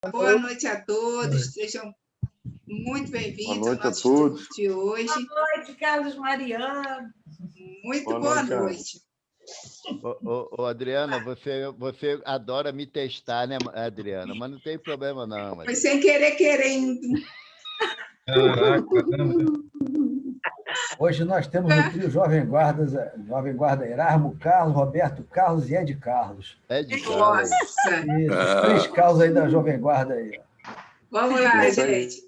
Boa noite a todos, sejam muito bem-vindos ao nosso estudo de hoje. Boa noite, Carlos Mariano. Muito boa noite. Adriana, você adora me testar, né, Adriana? Mas não tem problema, não. Foi sem querer, querendo. Caraca, hoje nós temos no trio Jovem Guarda Erasmo, Carlos, Roberto Carlos e Ed Carlos. Ed Carlos. Nossa! Isso, 3 Carlos aí da Jovem Guarda aí. Vamos lá, gente.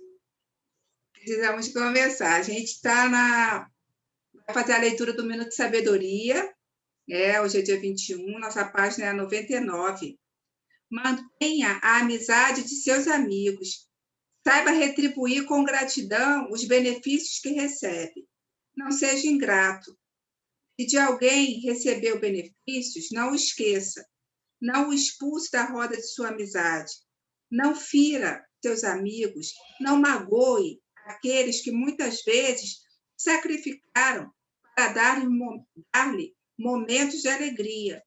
Precisamos começar. A gente vai fazer a leitura do Minuto de Sabedoria. Hoje é dia 21, nossa página é a 99. Mantenha a amizade de seus amigos. Saiba retribuir com gratidão os benefícios que recebe. Não seja ingrato. Se de alguém recebeu benefícios, não o esqueça. Não o expulse da roda de sua amizade. Não fira seus amigos. Não magoe aqueles que muitas vezes sacrificaram para dar-lhe momentos de alegria.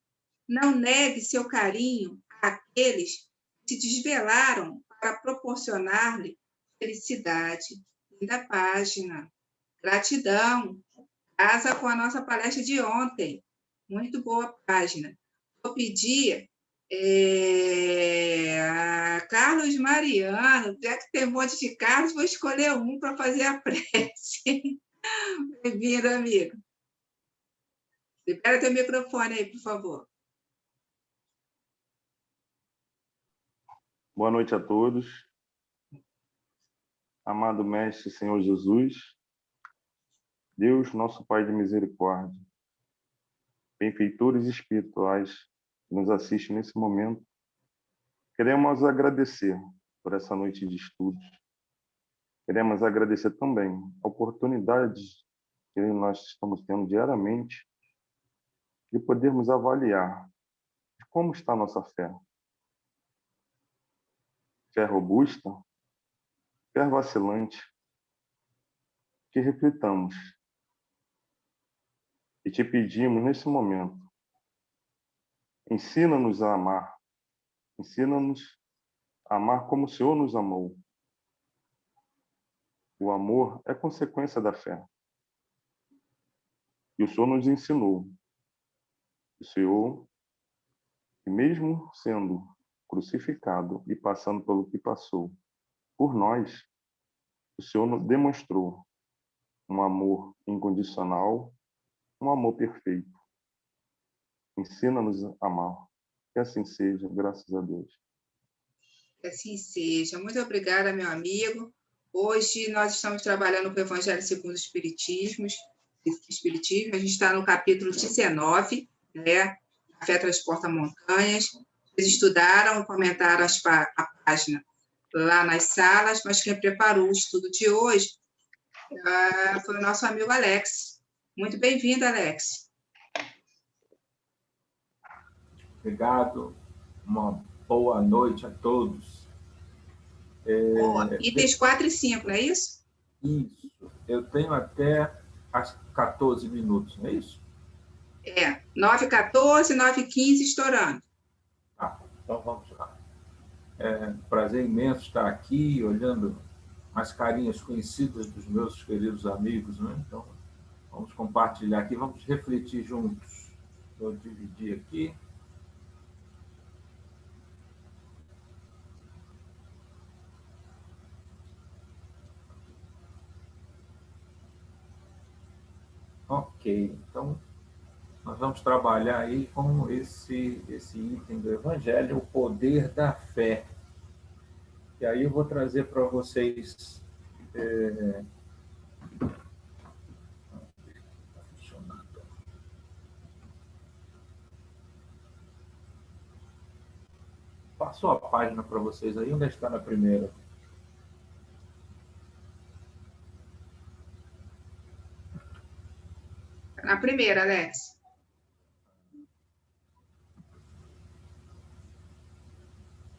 Não negue seu carinho àqueles que se desvelaram para proporcionar-lhe felicidade. Linda página. Gratidão. Casa com a nossa palestra de ontem. Muito boa página. Vou pedir a Carlos Mariano, já que tem um monte de Carlos, vou escolher um para fazer a prece. Bem-vindo, amigo. Libera teu microfone aí, por favor. Boa noite a todos. Amado Mestre Senhor Jesus, Deus, nosso Pai de misericórdia, benfeitores espirituais que nos assistem nesse momento, queremos agradecer por essa noite de estudos. Queremos agradecer também a oportunidade que nós estamos tendo diariamente de podermos avaliar de como está a nossa fé. Fé robusta, fé vacilante, que reflitamos e te pedimos nesse momento, ensina-nos a amar, ensina-nos a amar como o Senhor nos amou. O amor é consequência da fé. E o Senhor nos ensinou. O Senhor, que mesmo sendo crucificado e passando pelo que passou por nós, o Senhor nos demonstrou um amor incondicional, um amor perfeito. Ensina-nos a amar. Que assim seja, graças a Deus. Que assim seja. Muito obrigada, meu amigo. Hoje nós estamos trabalhando com o Evangelho segundo o Espiritismo. A gente está no capítulo 19, né? A fé transporta montanhas. Vocês estudaram, comentaram a página lá nas salas, mas quem preparou o estudo de hoje foi o nosso amigo Alex. Muito bem-vindo, Alex. Obrigado. Uma boa noite a todos. Itens 4 e 5, não é isso? Isso. Eu tenho até às 14 minutos, não é isso? 9h14, 9h15, estourando. Então vamos lá. Prazer imenso estar aqui, olhando as carinhas conhecidas dos meus queridos amigos, né? Então, vamos compartilhar aqui, vamos refletir juntos. Vou dividir aqui. Ok, então nós vamos trabalhar aí com esse item do Evangelho, o poder da fé. E aí eu vou trazer para vocês... Passou a página para vocês aí, onde está na primeira? Na primeira, Alex.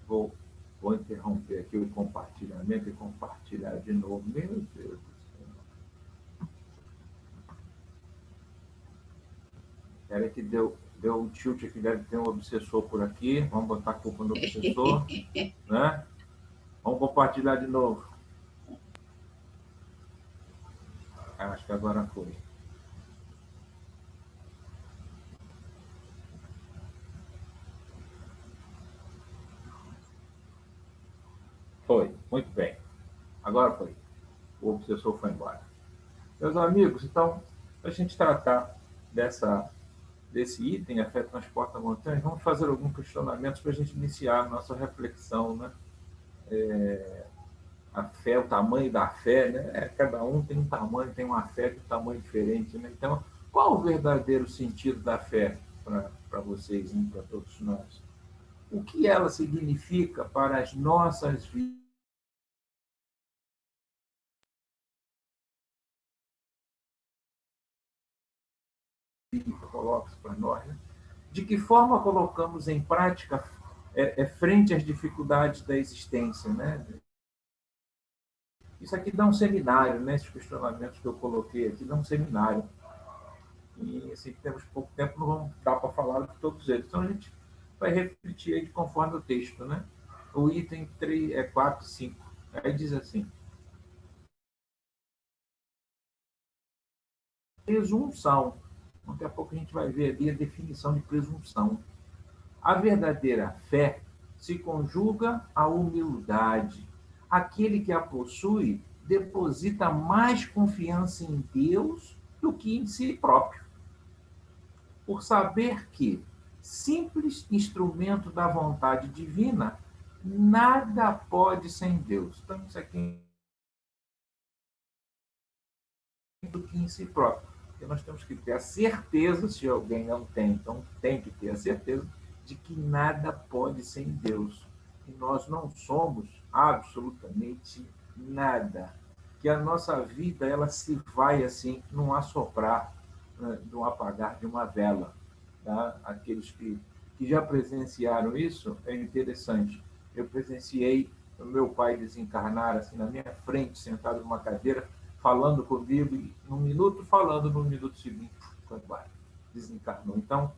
Vou interromper aqui o compartilhamento e compartilhar de novo. Meu Deus do céu. Espera que deu um tilt aqui, deve ter um obsessor por aqui. Vamos botar a culpa no obsessor, né? Vamos compartilhar de novo. Acho que agora foi. Foi, muito bem. Agora foi. O obsessor foi embora. Meus amigos, então, para a gente tratar desse item, a fé transporta montanhas, vamos fazer alguns questionamentos para a gente iniciar a nossa reflexão, né? A fé, o tamanho da fé, né? Cada um tem um tamanho, tem uma fé de um tamanho diferente, né? Então, qual o verdadeiro sentido da fé para vocês, né? Para todos nós? O que ela significa para as nossas vidas? Coloca para nós, né? De que forma colocamos em prática frente às dificuldades da existência, né? Isso aqui dá um seminário, né? Esses questionamentos que eu coloquei aqui dá um seminário. E assim, temos pouco tempo, não vamos dar para falar de todos eles. Então a gente vai refletir aí conforme o texto, né? O item 3, 4, 5. Aí diz assim: presunção. Daqui a pouco a gente vai ver ali a definição de presunção. A verdadeira fé se conjuga à humildade. Aquele que a possui deposita mais confiança em Deus do que em si próprio. Por saber que, simples instrumento da vontade divina, nada pode sem Deus. Então, isso aqui do que em si próprio. Porque nós temos que ter a certeza, se alguém não tem, então tem que ter a certeza de que nada pode sem Deus. E nós não somos absolutamente nada. Que a nossa vida ela se vai assim, num assoprar, num apagar de uma vela. Tá? Aqueles que já presenciaram isso, é interessante. Eu presenciei o meu pai desencarnar assim na minha frente, sentado numa cadeira, falando comigo, e num minuto falando, no minuto seguinte, foi embora, desencarnou. Então,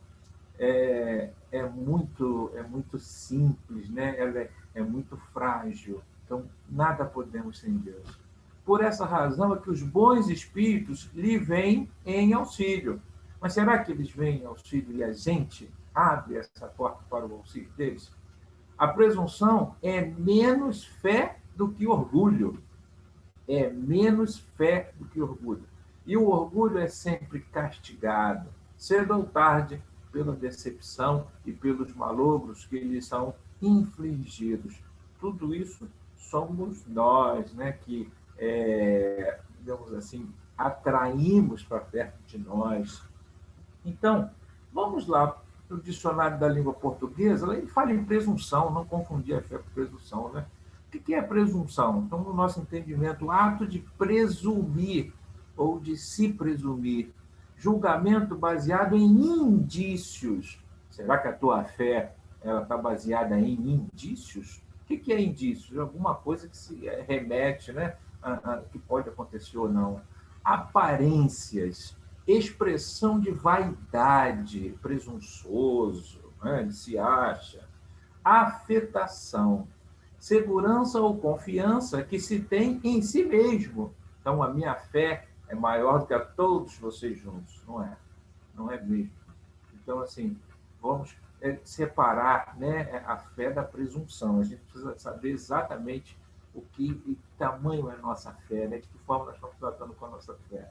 é muito simples, né? Ela é muito frágil. Então, nada podemos sem Deus. Por essa razão é que os bons espíritos lhe vêm em auxílio. Mas será que eles vêm em auxílio e a gente abre essa porta para o auxílio deles? A presunção é menos fé do que orgulho. É menos fé do que orgulho. E o orgulho é sempre castigado, cedo ou tarde, pela decepção e pelos malogros que lhes são infligidos. Tudo isso somos nós, né, que, digamos assim, atraímos para perto de nós. Então, vamos lá no dicionário da língua portuguesa, ele fala em presunção, não confundir a fé com presunção, né? O que é presunção? Então, no nosso entendimento, o ato de presumir ou de se presumir, julgamento baseado em indícios. Será que a tua fé está baseada em indícios? O que é indícios? Alguma coisa que se remete, né, que pode acontecer ou não. Aparências, expressão de vaidade, presunçoso, né, ele se acha. Afetação, segurança ou confiança que se tem em si mesmo. Então, a minha fé é maior do que a todos vocês juntos. Não é. Não é mesmo. Então, assim, vamos separar, né, a fé da presunção. A gente precisa saber exatamente que tamanho é a nossa fé, né, de que forma nós estamos tratando com a nossa fé.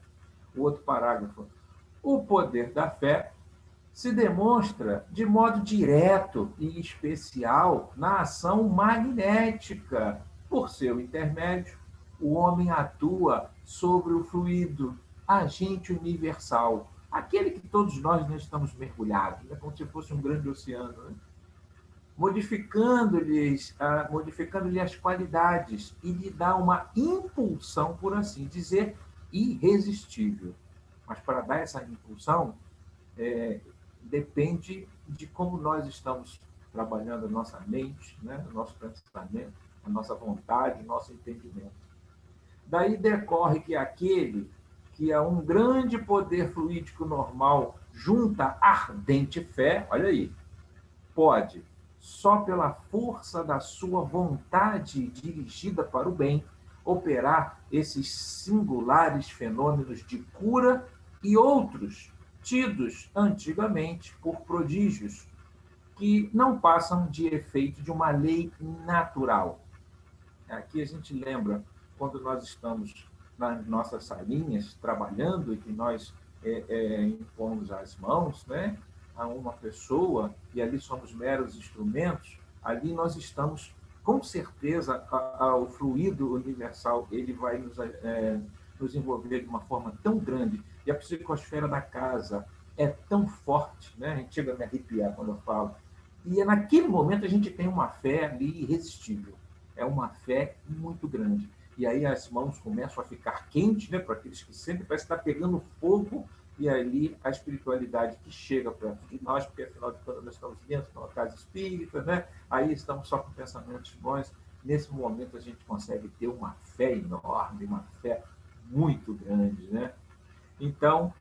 O outro parágrafo. O poder da fé se demonstra de modo direto e especial na ação magnética. Por seu intermédio, o homem atua sobre o fluido, agente universal, aquele que todos nós estamos mergulhados, né? Como se fosse um grande oceano, né? Modificando-lhe as qualidades e lhe dá uma impulsão, por assim dizer, irresistível. Mas para dar essa impulsão, depende de como nós estamos trabalhando a nossa mente, né? O nosso pensamento, a nossa vontade, o nosso entendimento. Daí decorre que aquele que a um grande poder fluídico normal junta ardente fé, olha aí, pode, só pela força da sua vontade dirigida para o bem, operar esses singulares fenômenos de cura e outros tidos antigamente por prodígios, que não passam de efeito de uma lei natural. Aqui a gente lembra, quando nós estamos nas nossas salinhas trabalhando e que nós impomos as mãos, né, a uma pessoa, e ali somos meros instrumentos, ali nós estamos, com certeza, o fluido universal ele vai nos envolver de uma forma tão grande, e a psicosfera da casa é tão forte, né? A gente chega a me arrepiar quando eu falo, e naquele momento a gente tem uma fé ali irresistível, é uma fé muito grande. E aí as mãos começam a ficar quentes, né, para aqueles que sentem, parece que está pegando fogo, e ali a espiritualidade que chega perto de nós, porque afinal de contas nós estamos dentro de uma casa espírita, né? Aí estamos só com pensamentos bons. Nesse momento a gente consegue ter uma fé enorme, uma fé muito grande, né? Então,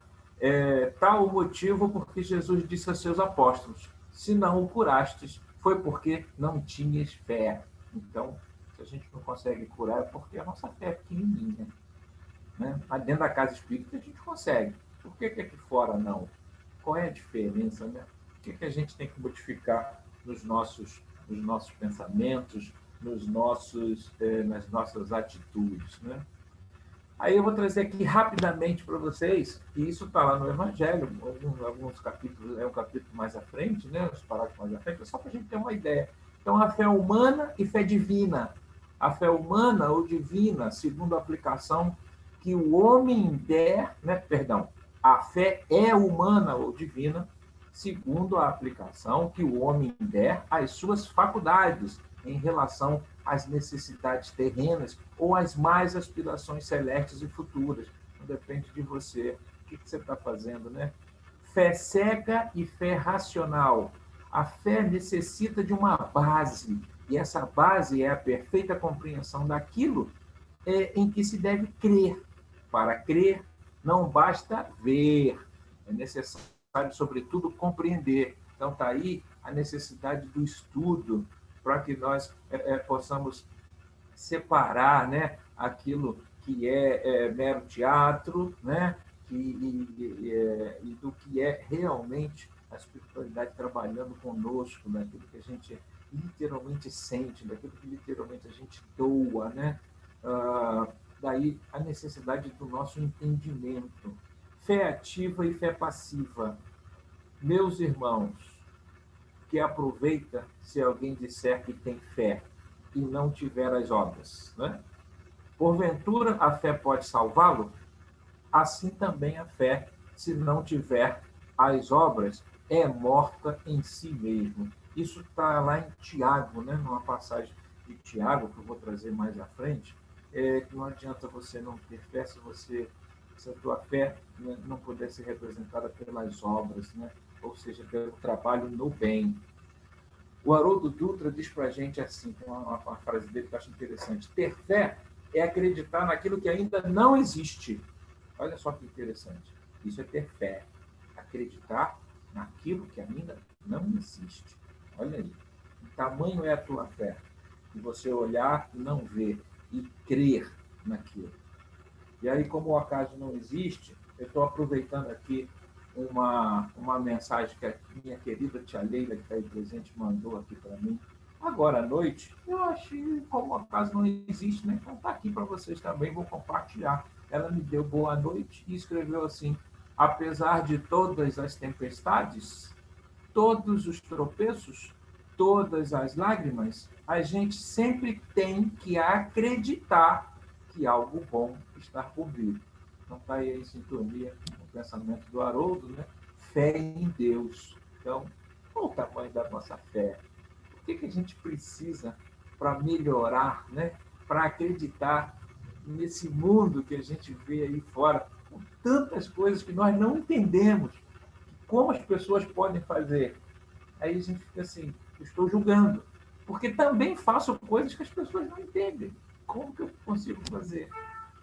tal o motivo porque Jesus disse a seus apóstolos: se não o curastes, foi porque não tinhas fé. Então, se a gente não consegue curar, é porque a nossa fé é pequenininha, né? Mas dentro da casa espírita a gente consegue. Por que aqui fora não? Qual é a diferença, né? O que a gente tem que modificar nos nossos pensamentos, nas nossas atitudes, né? Aí eu vou trazer aqui rapidamente para vocês, e isso está lá no Evangelho, alguns capítulos, é um capítulo mais à frente, né? Os parágrafos mais à frente, é só para a gente ter uma ideia. Então, a fé humana e fé divina. A fé humana ou divina, segundo a aplicação que o homem der, né? Perdão, a fé é humana ou divina, segundo a aplicação que o homem der às suas faculdades em relação às necessidades terrenas ou às mais aspirações celestes e futuras. Depende de você. O que você está fazendo, né? Fé cega e fé racional. A fé necessita de uma base, e essa base é a perfeita compreensão daquilo em que se deve crer. Para crer, não basta ver, é necessário, sobretudo, compreender. Então, está aí a necessidade do estudo, para que nós possamos separar, né, aquilo que é mero teatro, né, e do que é realmente a espiritualidade trabalhando conosco, daquilo que a gente literalmente sente, daquilo que literalmente a gente doa, né? Daí a necessidade do nosso entendimento. Fé ativa e fé passiva. Meus irmãos, que aproveita se alguém disser que tem fé e não tiver as obras, né? Porventura a fé pode salvá-lo? Assim também a fé, se não tiver as obras, é morta em si mesmo. Isso está lá em Tiago, né? Numa passagem de Tiago, que eu vou trazer mais à frente, que não adianta você não ter fé se a tua fé, né, não puder ser representada pelas obras, né? Ou seja, pelo trabalho no bem. O Haroldo Dutra diz para a gente assim, tem uma frase dele que eu acho interessante: ter fé é acreditar naquilo que ainda não existe. Olha só que interessante. Isso é ter fé. Acreditar naquilo que ainda não existe. Olha aí. O tamanho é a tua fé. E você olhar e não ver. E crer naquilo. E aí, como o acaso não existe, eu estou aproveitando aqui uma mensagem que a minha querida tia Leila, que está aí presente, mandou aqui para mim. Agora à noite, eu achei, como o acaso não existe, né? Então está aqui para vocês também, vou compartilhar. Ela me deu boa noite e escreveu assim: apesar de todas as tempestades, todos os tropeços, todas as lágrimas, a gente sempre tem que acreditar que algo bom está por vir. Então está aí em sintonia com o pensamento do Haroldo, né? Fé em Deus. Então, qual o tamanho da nossa fé? O que a gente precisa para melhorar, né? Para acreditar nesse mundo que a gente vê aí fora, com tantas coisas que nós não entendemos, como as pessoas podem fazer. Aí a gente fica assim: eu estou julgando, porque também faço coisas que as pessoas não entendem. Como que eu consigo fazer?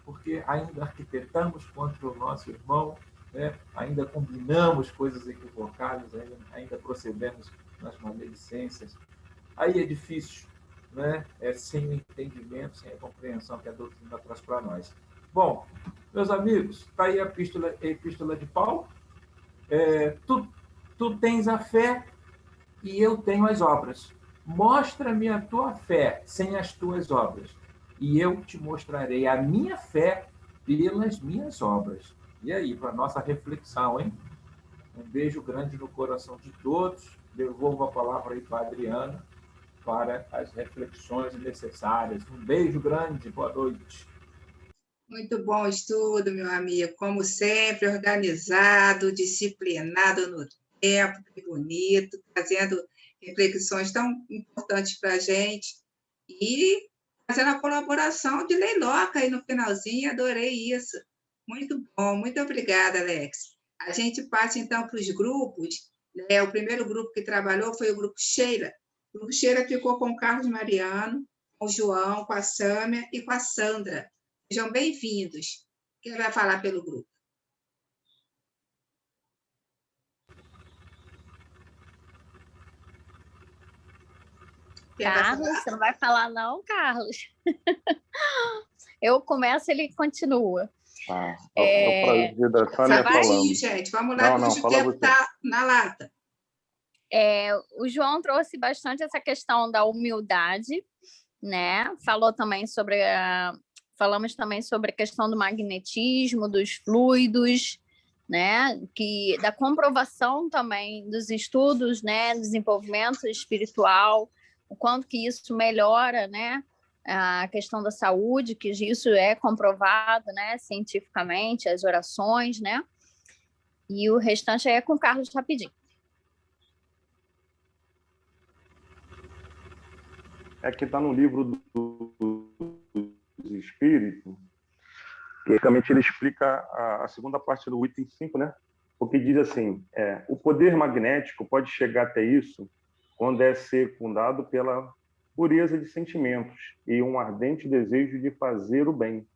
Porque ainda arquitetamos contra o nosso irmão, né? Ainda combinamos coisas equivocadas, ainda procedemos nas maledicências. aí é difícil, né? Sem o entendimento, sem a compreensão que a doutrina traz para nós. Bom, meus amigos, está aí a epístola de Paulo. Tu tens a fé e eu tenho as obras. Mostra-me a tua fé sem as tuas obras, e eu te mostrarei a minha fé pelas minhas obras. E aí, para a nossa reflexão, hein? Um beijo grande no coração de todos. Devolvo a palavra aí para a Adriana para as reflexões necessárias. Um beijo grande, boa noite. Muito bom estudo, meu amigo. Como sempre, organizado, disciplinado no tempo, que bonito, fazendo reflexões tão importantes para a gente. E fazendo a colaboração de Leiloca aí no finalzinho, adorei isso. Muito bom, muito obrigada, Alex. A gente passa, então, para os grupos. O primeiro grupo que trabalhou foi o grupo Sheila. O grupo Sheila ficou com o Carlos Mariano, com o João, com a Sâmia e com a Sandra. Sejam bem-vindos. Quem vai falar pelo grupo? Carlos, você não vai falar não, Carlos? Eu começo, ele continua. É o prazer da Sânia falando. Gente, vamos lá, que o tempo está na lata. O João trouxe bastante essa questão da humildade, né? Falamos também sobre a questão do magnetismo, dos fluidos, né? Da comprovação também dos estudos, né? Desenvolvimento espiritual, o quanto que isso melhora, né? A questão da saúde, que isso é comprovado, né? Cientificamente, as orações, né? E o restante é com o Carlos rapidinho. Que está no livro dos Espíritos, que basicamente ele explica a segunda parte do item 5, né? Porque diz assim, o poder magnético pode chegar até isso quando é secundado pela pureza de sentimentos e um ardente desejo de fazer o bem,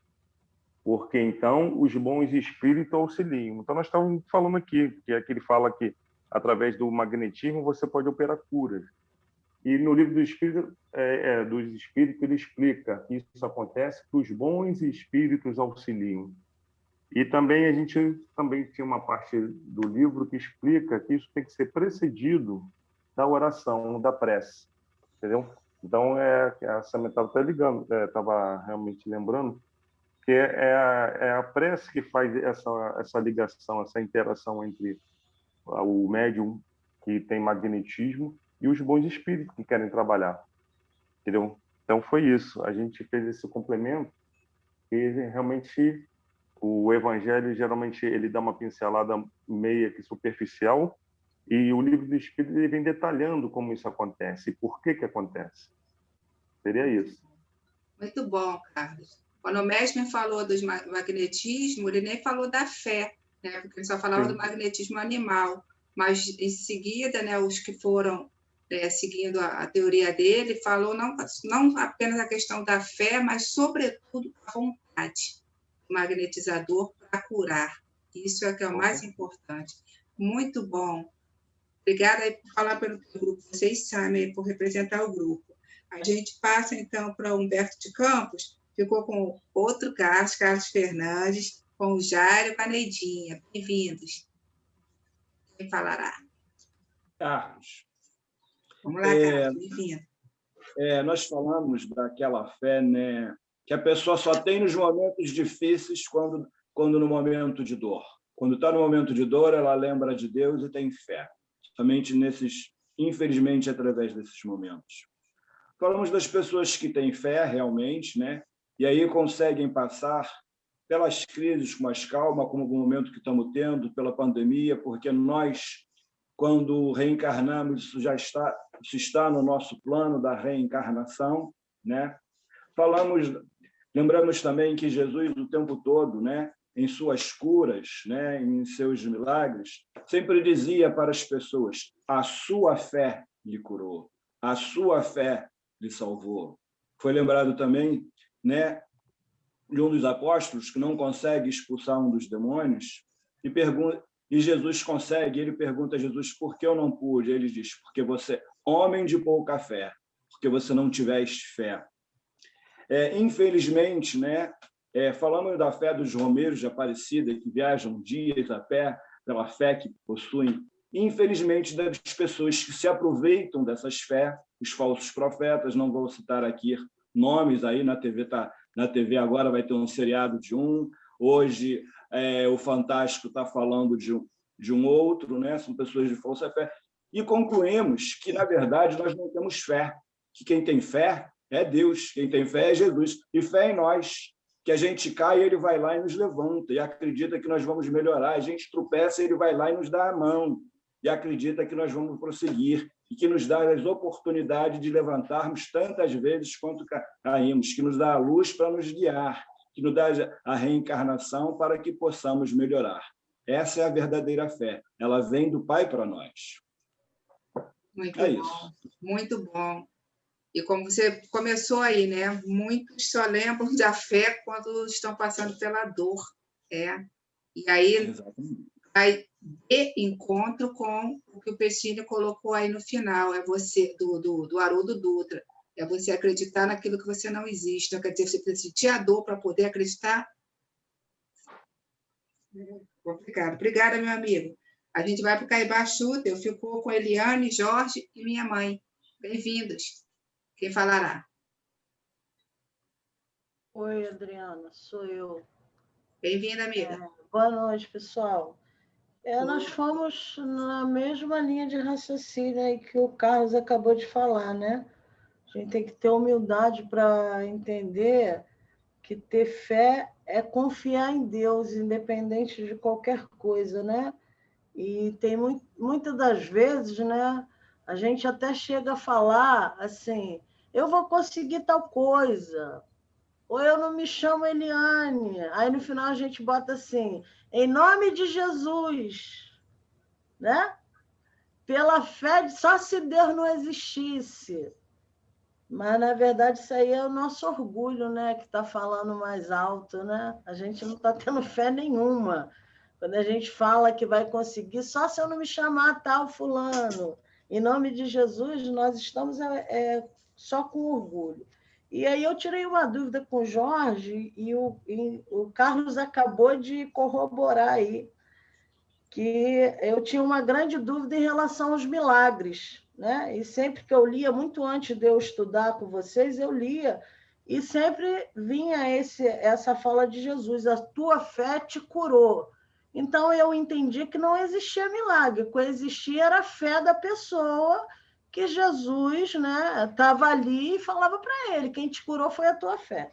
porque então os bons espíritos auxiliam. Então nós estamos falando aqui, que é que ele fala que através do magnetismo você pode operar curas. E no livro dos Espíritos ele explica que isso acontece que os bons espíritos auxiliam. E também a gente também tinha uma parte do livro que explica que isso tem que ser precedido da oração, da prece, entendeu? Então a Samia estava até ligando, estava realmente lembrando que é a prece que faz essa ligação, essa interação entre o médium que tem magnetismo e os bons espíritos que querem trabalhar, entendeu? Então foi isso, a gente fez esse complemento e realmente o Evangelho geralmente ele dá uma pincelada meia que superficial e o livro do Espírito ele vem detalhando como isso acontece e por que acontece. Seria isso. Muito bom, Carlos. Quando o mestre falou do magnetismo, ele nem falou da fé, né? Porque ele só falava Sim. do magnetismo animal, mas em seguida, né, os que foram seguindo a teoria dele, falou não apenas a questão da fé, mas, sobretudo, a vontade do magnetizador para curar. Isso é que é o mais importante. Muito bom. Obrigada aí por falar pelo grupo. Vocês sabem, por representar o grupo. A gente passa, então, para Humberto de Campos, ficou com outro Carlos Fernandes, com o Jairo e com a Neidinha. Bem-vindos. Quem falará? Carlos. Vamos lá, Carlos, bem-vindo. Nós falamos daquela fé, né, que a pessoa só tem nos momentos difíceis quando no momento de dor. Quando está no momento de dor, ela lembra de Deus e tem fé. Somente infelizmente, através desses momentos. Falamos das pessoas que têm fé realmente, né? E aí conseguem passar pelas crises com mais calma, como o momento que estamos tendo, pela pandemia, porque nós, quando reencarnamos, isso está no nosso plano da reencarnação, né? Lembramos também que Jesus, o tempo todo, né, em suas curas, né, em seus milagres, sempre dizia para as pessoas: a sua fé lhe curou, a sua fé lhe salvou. Foi lembrado também, né, de um dos apóstolos que não consegue expulsar um dos demônios e Jesus consegue. Ele pergunta a Jesus: por que eu não pude? Ele diz: porque você, homem de pouca fé. porque você não tiveste fé. Infelizmente, né, falamos da fé dos romeiros de Aparecida, que viajam dias a pé, pela fé que possuem. Infelizmente, das pessoas que se aproveitam dessas fé, os falsos profetas, não vou citar aqui nomes, aí na TV agora vai ter um seriado de um, hoje o Fantástico está falando de um outro, né? São pessoas de falsa fé, e concluímos que, na verdade, nós não temos fé, que quem tem fé é Deus, quem tem fé é Jesus, e fé em nós, que a gente cai e ele vai lá e nos levanta, e acredita que nós vamos melhorar, a gente tropeça e ele vai lá e nos dá a mão, e acredita que nós vamos prosseguir, e que nos dá as oportunidades de levantarmos tantas vezes quanto caímos, que nos dá a luz para nos guiar, que nos dá a reencarnação para que possamos melhorar. Essa é a verdadeira fé, ela vem do Pai para nós. Muito bom, isso. Muito bom. E como você começou aí, né? Muitos só lembram da fé quando estão passando pela dor. E aí Exatamente. vai de encontro com o que o Pestini colocou aí no final, você, do Haroldo Dutra. É você acreditar naquilo que você não existe. Não quer dizer, você precisa sentir a dor para poder acreditar. Complicado. Obrigada, meu amigo. A gente vai para o Caibá Chuta, eu fico com Eliane, Jorge e minha mãe. Bem-vindos. Quem falará? Oi, Adriana, sou eu. Bem-vinda, amiga. Boa noite, pessoal. Nós fomos na mesma linha de raciocínio aí que o Carlos acabou de falar, né? A gente tem que ter humildade para entender que ter fé é confiar em Deus, independente de qualquer coisa, né? E tem muitas das vezes, né? A gente até chega a falar assim, eu vou conseguir tal coisa, ou eu não me chamo Eliane. Aí no final a gente bota assim, em nome de Jesus, né? Pela fé, só se Deus não existisse. Mas, na verdade, isso aí é o nosso orgulho, né? Que está falando mais alto, né? A gente não está tendo fé nenhuma. Quando a gente fala que vai conseguir, só se eu não me chamar tal fulano. Em nome de Jesus, nós estamos só com orgulho. E aí eu tirei uma dúvida com o Jorge e o Carlos acabou de corroborar aí, que eu tinha uma grande dúvida em relação aos milagres, né? E sempre que eu lia, muito antes de eu estudar com vocês, eu lia, e sempre vinha essa fala de Jesus, a tua fé te curou. Então, eu entendi que não existia milagre, o que existia era a fé da pessoa, que Jesus, né, estava ali e falava para ele, quem te curou foi a tua fé.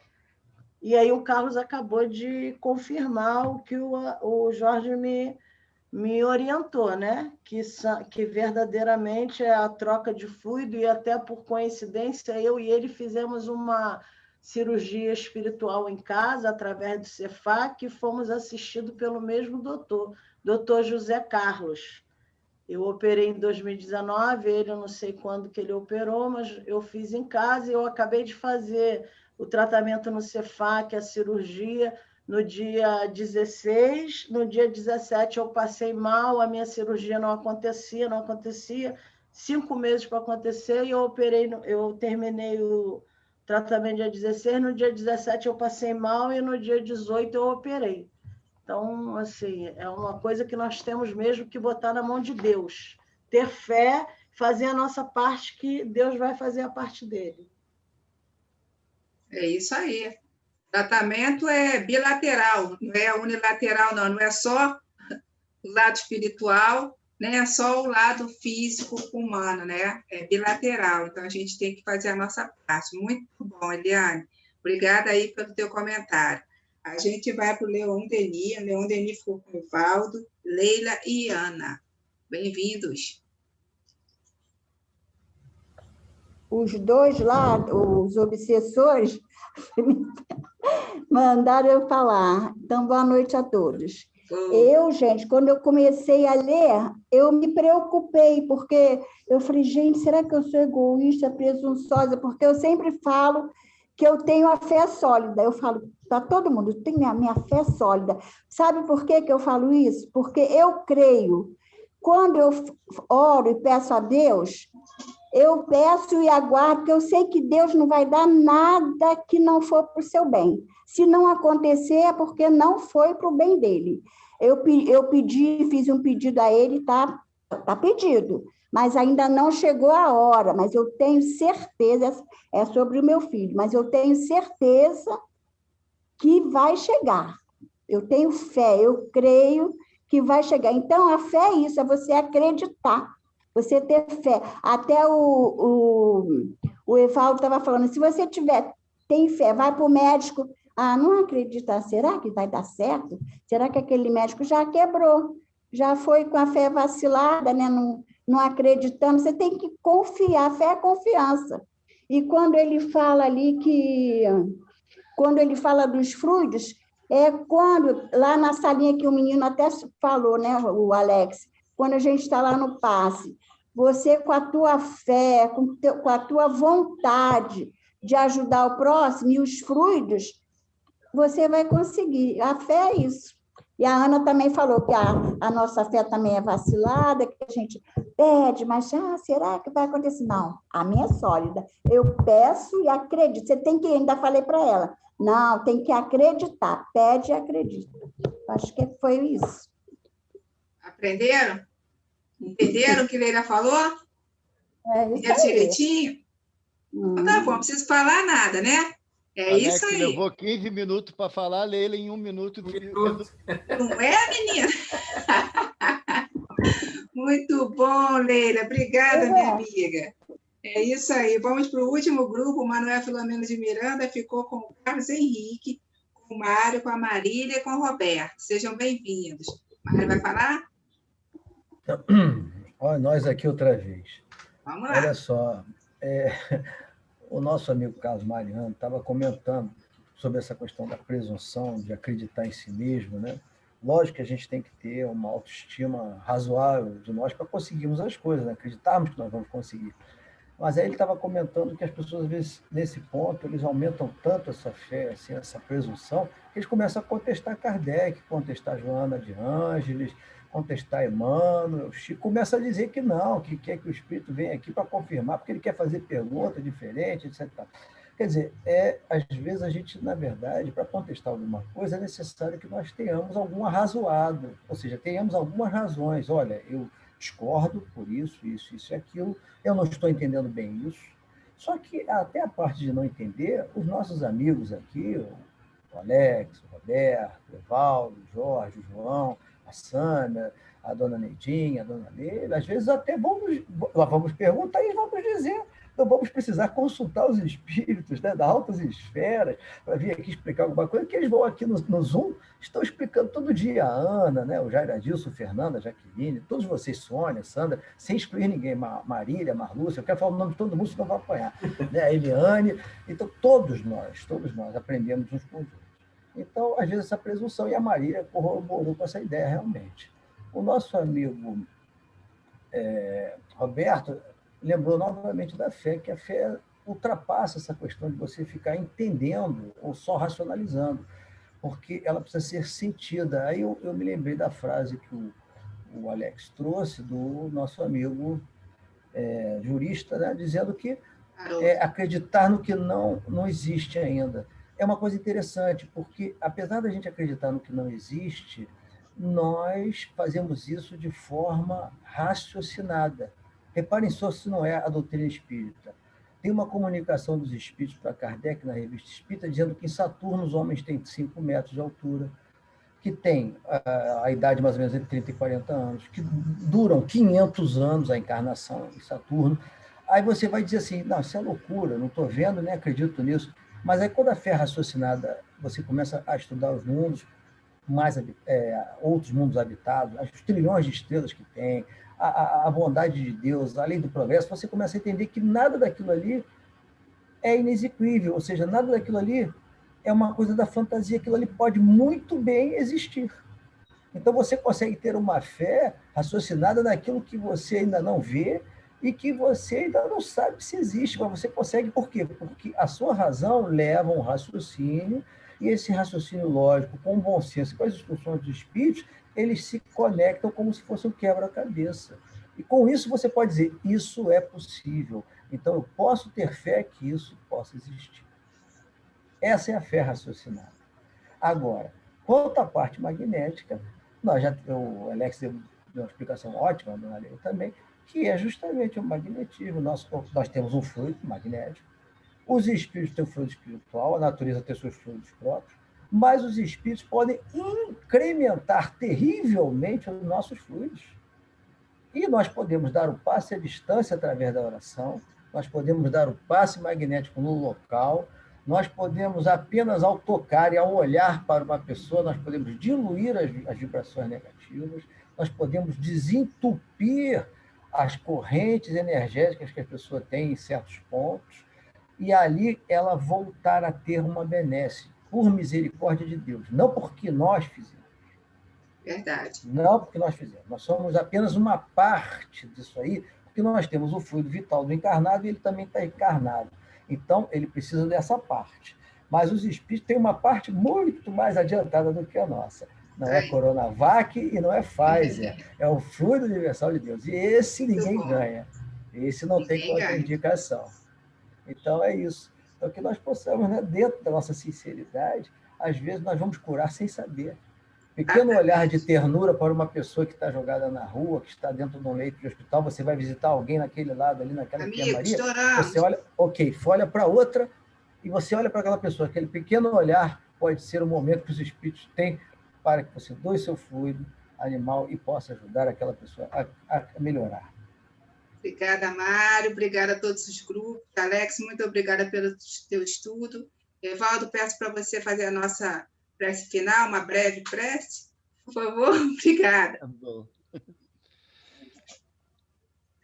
E aí o Carlos acabou de confirmar o que o Jorge me orientou, né? Que verdadeiramente é a troca de fluido, e até por coincidência, eu e ele fizemos uma cirurgia espiritual em casa, através do Cefac, que fomos assistidos pelo mesmo doutor José Carlos. Eu operei em 2019, ele eu não sei quando que ele operou, mas eu fiz em casa, e eu acabei de fazer o tratamento no Cefac, a cirurgia, no dia 16, no dia 17 eu passei mal, a minha cirurgia não acontecia, 5 meses para acontecer, e eu terminei o tratamento dia 16, no dia 17 eu passei mal, e no dia 18 eu operei. Então, assim, é uma coisa que nós temos mesmo que botar na mão de Deus, ter fé, fazer a nossa parte, que Deus vai fazer a parte dele. É isso aí. Tratamento é bilateral, não é unilateral, não é só o lado espiritual, nem é só o lado físico humano, né? É bilateral, então a gente tem que fazer a nossa parte. Muito bom, Eliane. Obrigada aí pelo teu comentário. A gente vai para o Leon Denis. O Leon Denis ficou com o Valdo, Leila e Ana. Bem-vindos. Os dois lá, os obsessores, mandaram eu falar. Então, boa noite a todos. Eu, gente, quando eu comecei a ler, eu me preocupei, porque eu falei, gente, será que eu sou egoísta, presunçosa? Porque eu sempre falo que eu tenho a fé sólida. Eu falo para todo mundo, eu tenho a minha fé sólida. Sabe por que eu falo isso? Porque eu creio. Quando eu oro e peço a Deus, Eu peço e aguardo, porque eu sei que Deus não vai dar nada que não for para o seu bem. Se não acontecer, é porque não foi para o bem dele. Eu pedi, fiz um pedido a ele, tá pedido, mas ainda não chegou a hora, mas eu tenho certeza, é sobre o meu filho, mas eu tenho certeza que vai chegar. Eu tenho fé, eu creio que vai chegar. Então, a fé é isso, é você acreditar, você ter fé. Até o Evaldo estava falando, se você tem fé, vai para o médico, não acredita, será que vai dar certo? Será que aquele médico já quebrou? Já foi com a fé vacilada, né? Não acreditando. Você tem que confiar, fé é confiança. E quando ele fala ali quando ele fala dos frutos, quando, lá na salinha que o menino até falou, né, o Alex, quando a gente está lá no passe, você com a tua fé, com a tua vontade de ajudar o próximo e os frutos, você vai conseguir. A fé é isso. E a Ana também falou que a nossa fé também é vacilada, que a gente pede, mas será que vai acontecer? Não, a minha é sólida. Eu peço e acredito. Você tem que, ainda falei para ela, não, tem que acreditar. Pede e acredita. Acho que foi isso. Aprenderam? Entenderam o que Leila falou? Isso aí. Direitinho? Então, tá bom, não preciso falar nada, né? Alex isso aí. Levou 15 minutos para falar, Leila em 1 minuto. Não é, menina? Muito bom, Leila. Obrigada, minha amiga. É isso aí. Vamos para o último grupo. O Manuel Filomeno de Miranda ficou com o Carlos Henrique, com o Mário, com a Marília e com o Roberto. Sejam bem-vindos. Mário vai falar? Olha, nós aqui outra vez. Vamos lá. Olha só, o nosso amigo Carlos Mariano estava comentando sobre essa questão da presunção, de acreditar em si mesmo, né? Lógico que a gente tem que ter uma autoestima razoável de nós para conseguirmos as coisas, né? Acreditarmos que nós vamos conseguir. Mas aí ele estava comentando que as pessoas, às vezes, nesse ponto, eles aumentam tanto essa fé, assim, essa presunção, que eles começam a contestar Kardec, contestar Joana de Ângeles, contestar Emmanuel, Chico, começa a dizer que não, que quer que o Espírito venha aqui para confirmar, porque ele quer fazer perguntas diferentes, etc. Quer dizer, às vezes a gente, na verdade, para contestar alguma coisa, é necessário que nós tenhamos algum arrazoado, ou seja, tenhamos algumas razões. Olha, eu discordo por isso, isso, isso e aquilo, eu não estou entendendo bem isso. Só que, até a parte de não entender, os nossos amigos aqui, o Alex, o Roberto, o Evaldo, o Jorge, o João, a Sânia, a dona Neidinha, a dona Leila, às vezes até vamos perguntar e vamos dizer. Não vamos precisar consultar os espíritos, né, das altas esferas para vir aqui explicar alguma coisa, que eles vão aqui no Zoom, estão explicando todo dia. A Ana, né, o Jair Adilson, Fernanda, a Jaqueline, todos vocês, Sônia, Sandra, sem excluir ninguém, Marília, Marlúcia, eu quero falar o nome de todo mundo, senão vai apanhar. Né, a Eliane. Então, todos nós aprendemos uns com os outros. Então, às vezes, essa presunção, e a Marília corroborou com essa ideia realmente. O nosso amigo Roberto lembrou novamente da fé, que a fé ultrapassa essa questão de você ficar entendendo ou só racionalizando, porque ela precisa ser sentida. Aí eu me lembrei da frase que o Alex trouxe do nosso amigo jurista, né, dizendo que acreditar no que não existe ainda. É uma coisa interessante, porque, apesar da gente acreditar no que não existe, nós fazemos isso de forma raciocinada. Reparem só se não é a doutrina espírita. Tem uma comunicação dos espíritos para Kardec na revista Espírita, dizendo que em Saturno os homens têm 5 metros de altura, que tem a idade mais ou menos entre 30 e 40 anos, que duram 500 anos a encarnação em Saturno. Aí você vai dizer assim, não, isso é loucura, não estou vendo, nem acredito nisso. Mas aí quando a fé raciocinada, você começa a estudar os mundos, outros mundos habitados, os trilhões de estrelas que tem, a bondade de Deus, a lei do progresso, você começa a entender que nada daquilo ali é inexequível, ou seja, nada daquilo ali é uma coisa da fantasia, aquilo ali pode muito bem existir. Então você consegue ter uma fé raciocinada naquilo que você ainda não vê e que você ainda não sabe se existe, mas você consegue, por quê? Porque a sua razão leva um raciocínio, e esse raciocínio lógico, com o bom senso, com as instruções dos espíritos, eles se conectam como se fosse um quebra-cabeça. E com isso você pode dizer, isso é possível. Então eu posso ter fé que isso possa existir. Essa é a fé raciocinada. Agora, quanto à parte magnética, o Alex deu uma explicação ótima, a dona Leila também, que é justamente o magnetismo. Nós temos um fluido magnético, os espíritos têm um fluido espiritual, a natureza tem seus fluidos próprios, mas os espíritos podem incrementar terrivelmente os nossos fluidos. E nós podemos dar o passe à distância através da oração, nós podemos dar o passe magnético no local, nós podemos apenas ao tocar e ao olhar para uma pessoa, nós podemos diluir as vibrações negativas, nós podemos desentupir as correntes energéticas que a pessoa tem em certos pontos, e ali ela voltar a ter uma benesse, por misericórdia de Deus, não porque nós fizemos. Verdade. Não porque nós fizemos. Nós somos apenas uma parte disso aí, porque nós temos o fluido vital do encarnado e ele também está encarnado. Então, ele precisa dessa parte. Mas os espíritos têm uma parte muito mais adiantada do que a nossa. Não é Coronavac e não é Pfizer. É o fluido universal de Deus. E esse ninguém ganha. Esse não tem contraindicação. Então, é isso. Então, que nós possamos, né, dentro da nossa sinceridade, às vezes nós vamos curar sem saber. Pequeno olhar de ternura para uma pessoa que está jogada na rua, que está dentro de um leito de hospital, você vai visitar alguém naquele lado, ali naquela enfermaria, você olha, olha para outra e você olha para aquela pessoa. Aquele pequeno olhar pode ser o momento que os espíritos têm para que você doe seu fluido animal e possa ajudar aquela pessoa a melhorar. Obrigada, Mário. Obrigada a todos os grupos. Alex, muito obrigada pelo teu estudo. Evaldo, peço para você fazer a nossa prece final, uma breve prece, por favor. Obrigada. Tá bom.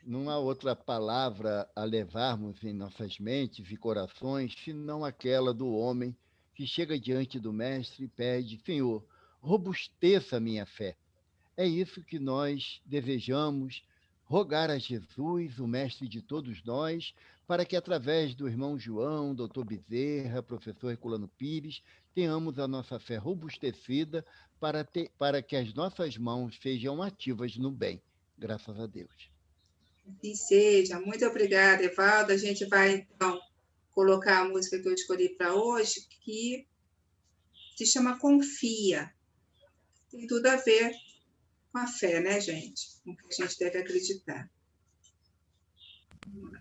Não há outra palavra a levarmos em nossas mentes e corações, senão aquela do homem que chega diante do Mestre e pede: Senhor, robusteça a minha fé. É isso que nós desejamos, rogar a Jesus, o Mestre de todos nós, para que, através do irmão João, doutor Bezerra, professor Herculano Pires, tenhamos a nossa fé robustecida para que as nossas mãos sejam ativas no bem. Graças a Deus. Assim seja. Muito obrigada, Evaldo. A gente vai, então, colocar a música que eu escolhi para hoje, que se chama Confia. Tem tudo a ver com a fé, né, gente? Com o que a gente deve acreditar. Vamos lá.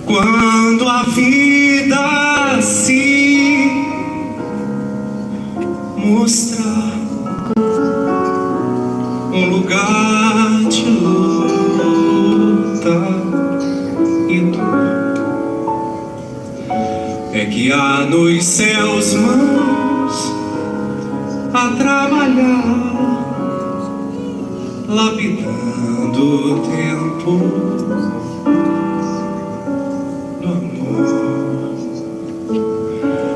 Quando a vida se mostrar um lugar de luta e dor, é que há nos céus mãos a trabalhar, lapidando o tempo.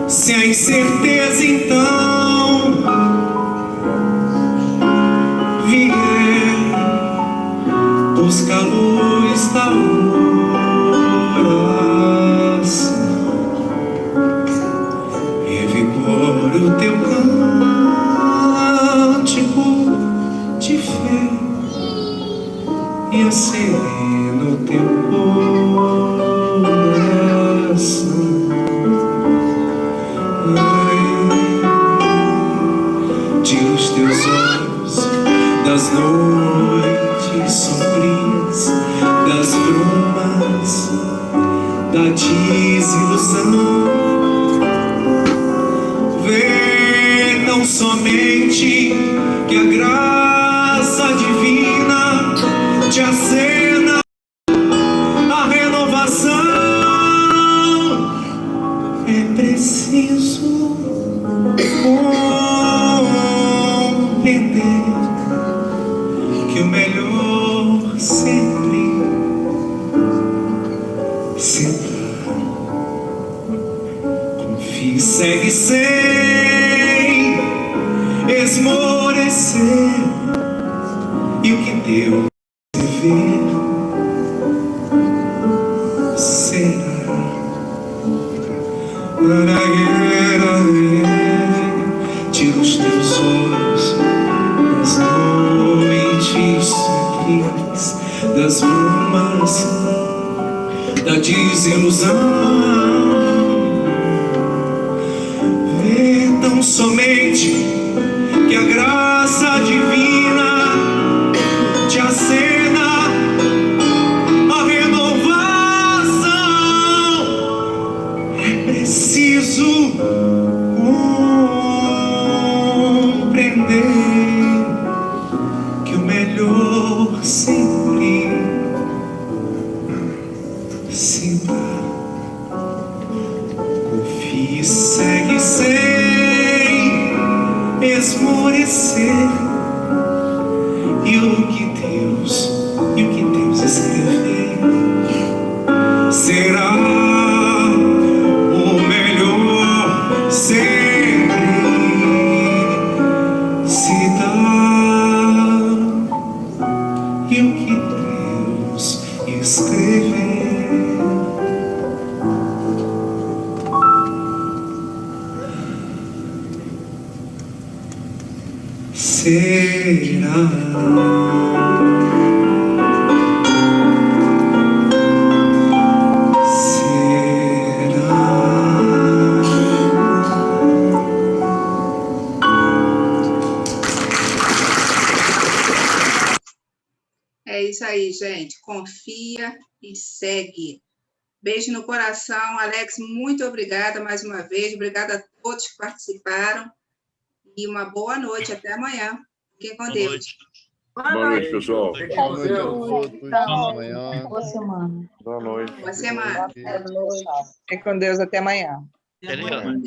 Se a incerteza então vier, busca a luz da oração, revigora o teu cântico de fé e acena o teu coração. Tira os teus olhos das noites sombrias, das brumas, da desilusão. Vê tão somente que a graça divina te acena a renovação. É preciso compreender que o melhor sempre será. Confie, segue sem esmorecer, e o que Deus vê será. desilusão. Vê tão somente que a graça divina te acena a renovação. É preciso compreender que o melhor sempre se dá. Confie, segue sem esmorecer. E o que Deus escrever será o melhor sempre se dá. E o que Deus escrever será. É isso aí, gente. Confia e segue. Beijo no coração. Alex, muito obrigada mais uma vez. Obrigada a todos que participaram. E uma boa noite. Até amanhã. Fiquem com Deus. Boa noite, pessoal. Boa noite a todos. Até amanhã. Boa semana. Boa noite. Boa semana. Fiquem com Deus, até amanhã. Até amanhã.